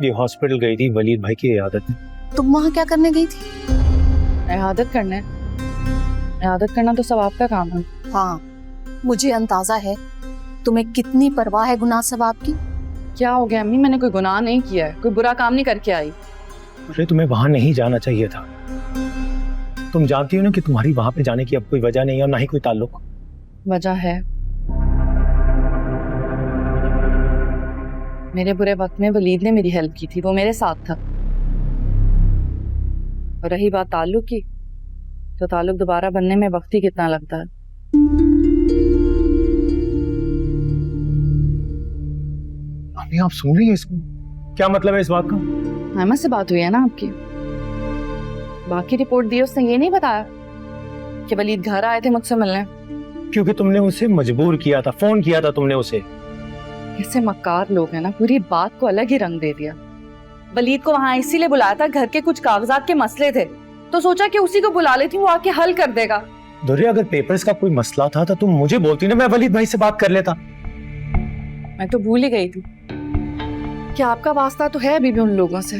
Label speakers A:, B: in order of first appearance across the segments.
A: ये हॉस्पिटल गई थी वलीद भाई की इयादत में।
B: तुम वहाँ क्या करने गई थी?
C: इयादत करने? इयादत करना तो सब आपका काम है।
B: हाँ, मुझे अंदाजा है तुम्हें कितनी परवाह है गुनाह सवाब की।
C: क्या हो गया अम्मी, मैंने कोई गुनाह नहीं किया है, कोई बुरा काम नहीं करके आई।
A: अरे तुम्हें वहां नहीं जाना चाहिए था। तुम जानती हो ना कि तुम्हारी वहां पे जाने की अब कोई वजह नहीं है और ना ही कोई ताल्लुक।
C: वजह है, मेरे बुरे वक्त में वलीद ने मेरी हेल्प की थी, वो मेरे साथ था। और रही बात ताल्लुक की, तो ताल्लुक दोबारा बनने में वक्त ही कितना लगता है।
A: अम्मी आप सुन रही हैं इसको? क्या मतलब है इस बात का?
C: अहमद से बात हुई है ना आपकी? बाकी रिपोर्ट दी उसने ये नहीं बताया कि वलीद घर आए थे मुझसे मिलने?
A: क्योंकि तुमने उसे मजबूर किया था, फोन किया था तुमने उसे।
C: ऐसे मक्कार लोग हैं ना, पूरी बात को अलग ही रंग दे दिया। वलीद को वहां इसीलिए बुलाया था, घर के कुछ कागजात के मसले थे, तो सोचा कि उसी को बुला लेती हूँ, वो आके हल कर देगा।
A: दुर्या अगर पेपर्स का कोई मसला था तो तुम मुझे बोलती ना, मैं वलीद भाई से बात कर लेता।
C: मैं तो भूल ही गई थी कि आपका वास्ता तो है अभी भी उन लोगों से।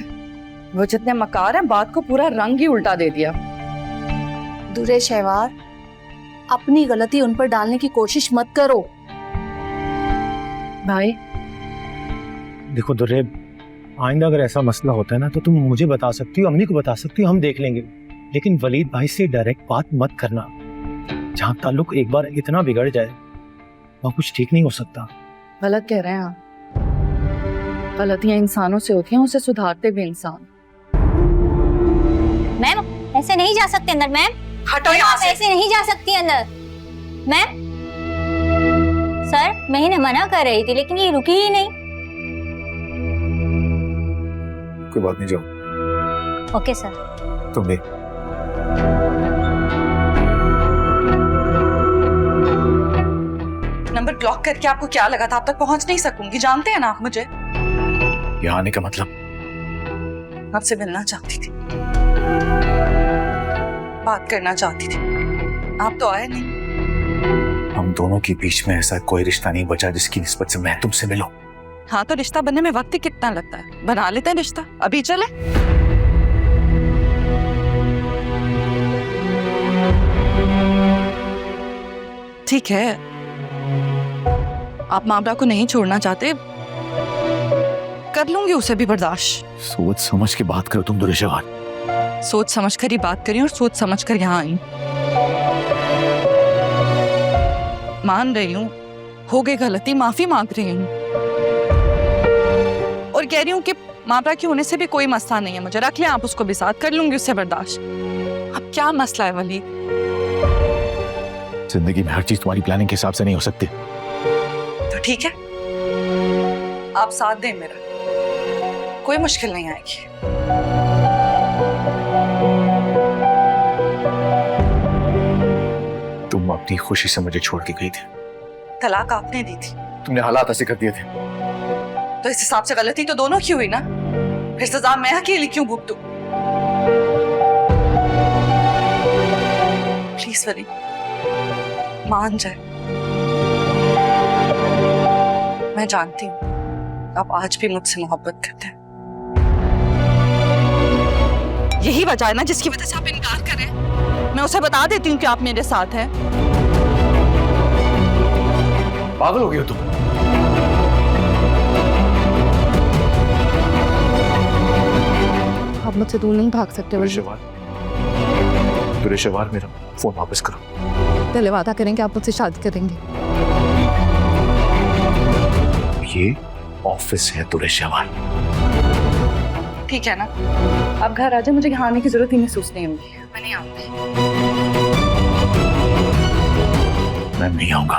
C: वो जितने मक्कार हैं, बात को पूरा रंग ही उल्टा दे दिया।
B: दुरे शहवार, अपनी गलती उन पर डालने की कोशिश मत करो।
C: भाई
A: देखो दुर्रे, आइंदा अगर ऐसा मसला होता है ना तो तुम मुझे बता सकती हो, अम्मी को बता सकती हो, हम देख लेंगे। लेकिन वलीद भाई से डायरेक्ट बात मत करना। जहाँ ताल्लुक एक बार इतना बिगड़ जाए वहाँ कुछ ठीक नहीं हो सकता।
C: गलत कह रहे हैं आप। गलतियां इंसानों से होती हैं, उसे सुधारते भी इंसान।
D: मैम ऐसे नहीं जा सकते अंदर। मैम
C: हटो यहाँ से।
D: ऐसे नहीं जा सकती अंदर। मैम सर, मैं इन्हें मना कर रही थी लेकिन ये रुकी ही नहीं।
E: कोई बात नहीं, जाओ।
D: Okay sir.
E: तुम भी।
C: नंबर ब्लॉक करके आपको क्या लगा था आप तक पहुंच नहीं सकूंगी? जानते हैं ना आप मुझे।
E: यहाँ आने का मतलब?
C: आपसे मिलना चाहती थी, बात करना चाहती थी, आप तो आए नहीं।
E: हम दोनों के बीच में ऐसा कोई रिश्ता नहीं बचा जिसकी निस्बत से मैं तुमसे मिलूं।
C: हाँ तो रिश्ता बनने में वक्त ही कितना लगता है, बना लेते हैं रिश्ता, अभी चले। ठीक है, आप मामला को नहीं छोड़ना चाहते, कर लूंगी उसे भी बर्दाश्त।
E: सोच समझ के बात करो तुम दुरेशवार।
C: सोच समझ कर ही बात करी और सोच समझ कर यहाँ आई। मान रही हूँ हो गई गलती, माफी मांग रही हूँ और कह रही हूँ कि मामला के होने से भी कोई मसला नहीं है, मुझे रख ले आप उसको भी साथ, कर लूंगी उससे बर्दाश्त। अब क्या मसला है वलीद?
E: जिंदगी में हर चीज तुम्हारी प्लानिंग के हिसाब से नहीं हो सकती।
C: तो ठीक है, आप साथ दें मेरा, कोई मुश्किल नहीं आएगी।
E: तुम अपनी खुशी से मुझे छोड़ के गई थी।
C: तलाक आपने दी थी,
E: तुमने हालात ऐसे कर दिए थे।
C: तो इस हिसाब से गलती तो दोनों की हुई ना, फिर सजा मैं अकेली क्यों भुगतूं? प्लीज वली, मान जाए। मैं जानती हूँ आप आज भी मुझसे मोहब्बत करते हैं। यही वजह है ना जिसकी वजह से आप इनकार कर रहे हैं। मैं उसे बता देती हूँ कि आप मेरे साथ हैं।
E: पागल हो गई हो तुम?
C: आप मुझसे दूर नहीं भाग सकते।
E: दुरेशवार, मेरा फोन वापस करो।
C: पहले वादा करें कि आप मुझसे शादी करेंगे।
E: ये ऑफिस है दुरेशवार।
C: ठीक है ना, आप घर आ जाए, मुझे यहाँ आने की जरूरत ही महसूस नहीं होगी। मैं नहीं आऊंगी।
E: मैं नहीं आऊंगा।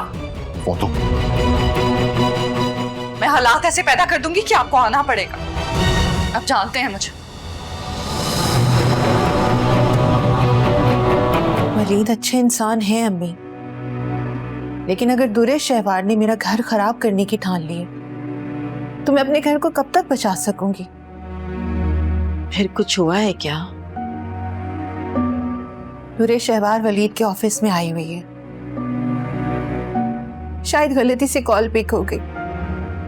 E: वो तो
C: मैं हालात ऐसे पैदा कर दूंगी कि आपको आना पड़ेगा। आप जानते हैं मुझे।
F: वलीद अच्छे इंसान है अम्मी, लेकिन अगर दुरे शहवार ने मेरा घर खराब करने की ठान ली तो मैं अपने घर को कब तक बचा सकूंगी?
G: फिर कुछ हुआ है क्या?
F: दुरे शहवार वलीद के ऑफिस में आई हुई है। शायद गलती से कॉल पिक हो गई।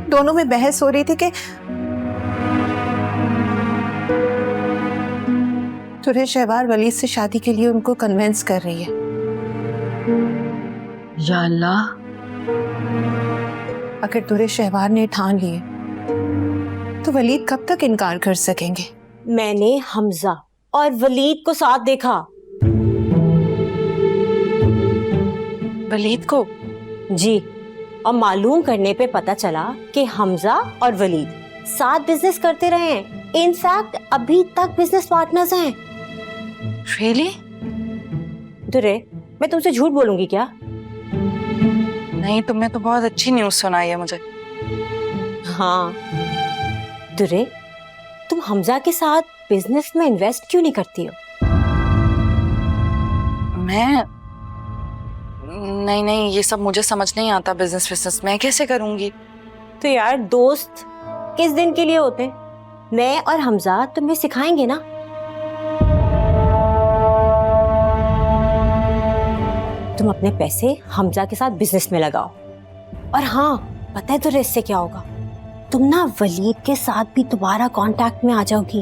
F: दोनों में बहस हो रही थी कि दुरे शहवार वलीद से शादी के लिए उनको कन्विंस कर रही है।
G: या अल्लाह,
F: अगर दुरे शहवार ने ठान लिए तो वलीद कब तक इनकार कर सकेंगे?
H: मैंने हमजा और वलीद को साथ देखा।
G: वलीद को?
H: जी, और मालूम करने पे पता चला कि हमजा और वलीद साथ बिजनेस करते रहे हैं। इनफैक्ट अभी तक बिजनेस पार्टनर्स हैं।
G: रियली?
H: दुरे, मैं तुमसे झूठ बोलूंगी क्या?
G: नहीं, तुमने तो बहुत अच्छी न्यूज़ सुनाई है मुझे।
H: हाँ दुरे, तुम हमजा के साथ बिजनेस में इन्वेस्ट क्यों नहीं करती हो?
G: मैं नहीं, ये सब मुझे समझ नहीं आता। बिजनेस मैं कैसे करूंगी?
H: तो यार, दोस्त किस दिन के लिए होते हैं? मैं और हमजा तुम्हें सिखाएंगे ना। तुम अपने पैसे हमजा के साथ बिजनेस में लगाओ। और हाँ, पता है तुझे इससे क्या होगा? तुम ना वलीद के साथ भी दोबारा कांटेक्ट में आ जाओगी।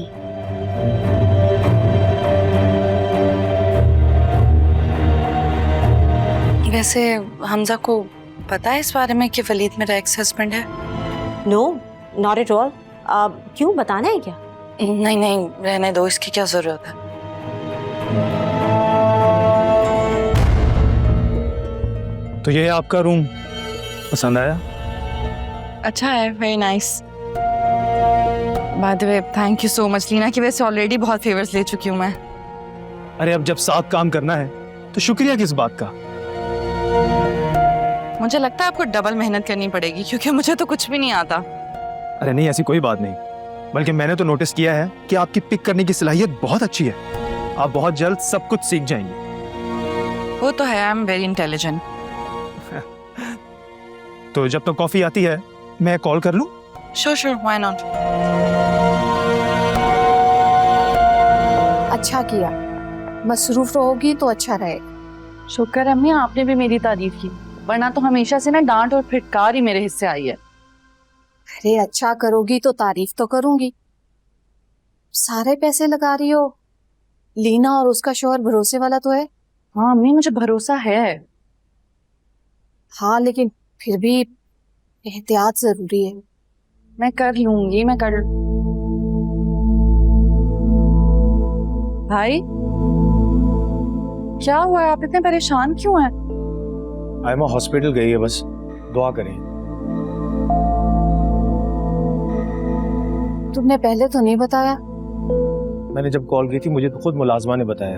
G: वैसे हमजा को पता है इस बारे में कि वलीद मेरा एक्स हस्बैंड है?
H: No, not at all. क्यों, बताना है क्या?
G: नहीं, रहने दो, इसकी क्या जरूरत है।
A: तो ये है आपका रूम, पसंद आया?
G: अच्छा है, very nice. By the way, thank you so much Leena, की वैसे ऑलरेडी बहुत फेवर्स ले चुकी हूँ मैं।
A: अरे अब जब साथ काम करना है तो शुक्रिया किस बात का?
G: मुझे लगता है आपको डबल मेहनत करनी पड़ेगी, क्योंकि मुझे तो कुछ भी नहीं आता।
A: अरे नहीं, ऐसी कोई बात नहीं, बल्कि मैंने तो नोटिस किया है कि आपकी पिक करने की सलाहियत बहुत अच्छी है। आप बहुत जल्द सब कुछ सीख जाएंगे।
G: वो तो है, आई एम वेरी इंटेलिजेंट।
A: तो जब तक कॉफी आती है मैं कॉल कर लूं?
G: Sure, why not.
B: अच्छा किया, मसरूफ रहोगी तो अच्छा रहेगा।
C: शुक्र है अम्मी, आपने भी मेरी तारीफ की, वरना तो हमेशा से ना डांट और फिटकार ही मेरे हिस्से आई है।
B: अरे अच्छा करोगी तो तारीफ तो करूंगी। सारे पैसे लगा रही हो। लीना और उसका शौहर भरोसे वाला तो है।
C: हाँ अम्मी, मुझे भरोसा है।
B: हाँ, लेकिन फिर भी एहतियात जरूरी है।
C: मैं कर लूंगी, मैं कर। भाई क्या हुआ है, आप इतने परेशान क्यों हैं?
A: आयमा हॉस्पिटल गई है, बस दुआ करें।
B: तुमने पहले तो नहीं बताया।
A: मैंने जब कॉल की थी मुझे तो खुद मुलाजमा ने बताया।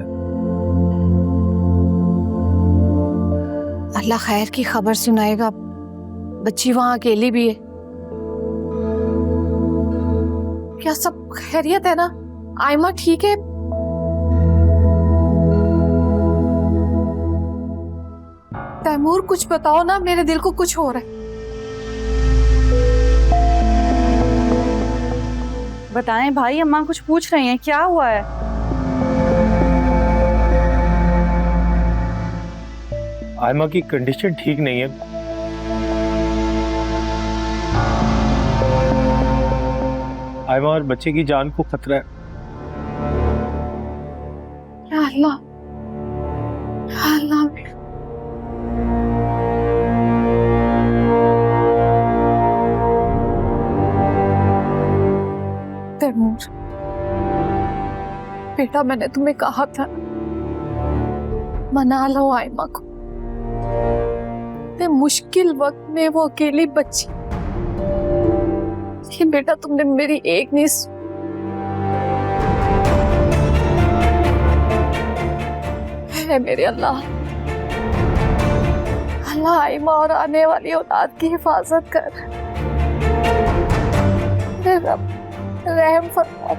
B: अल्लाह खैर की खबर सुनाएगा। बच्ची वहां अकेली भी है। क्या सब खैरियत है ना? आयमा ठीक है? तैमूर कुछ बताओ ना, मेरे दिल को कुछ हो रहा है।
C: बताएं भाई, अम्मा कुछ पूछ रही हैं, क्या हुआ है?
A: आयमा की कंडीशन ठीक नहीं है। आयमा और बच्चे की जान को खतरा है।
B: या अल्लाह, या अल्लाह। तैमूर बेटा, मैंने तुम्हें कहा था मना लो आयमा को। मुश्किल वक्त में वो अकेली बच्ची, लेकिन बेटा तुमने मेरी एक नहीं है। मेरे अल्लाह, अल्लाह आयमा और आने वाली औलाद की हिफाजत कर। रब रहम फरमा।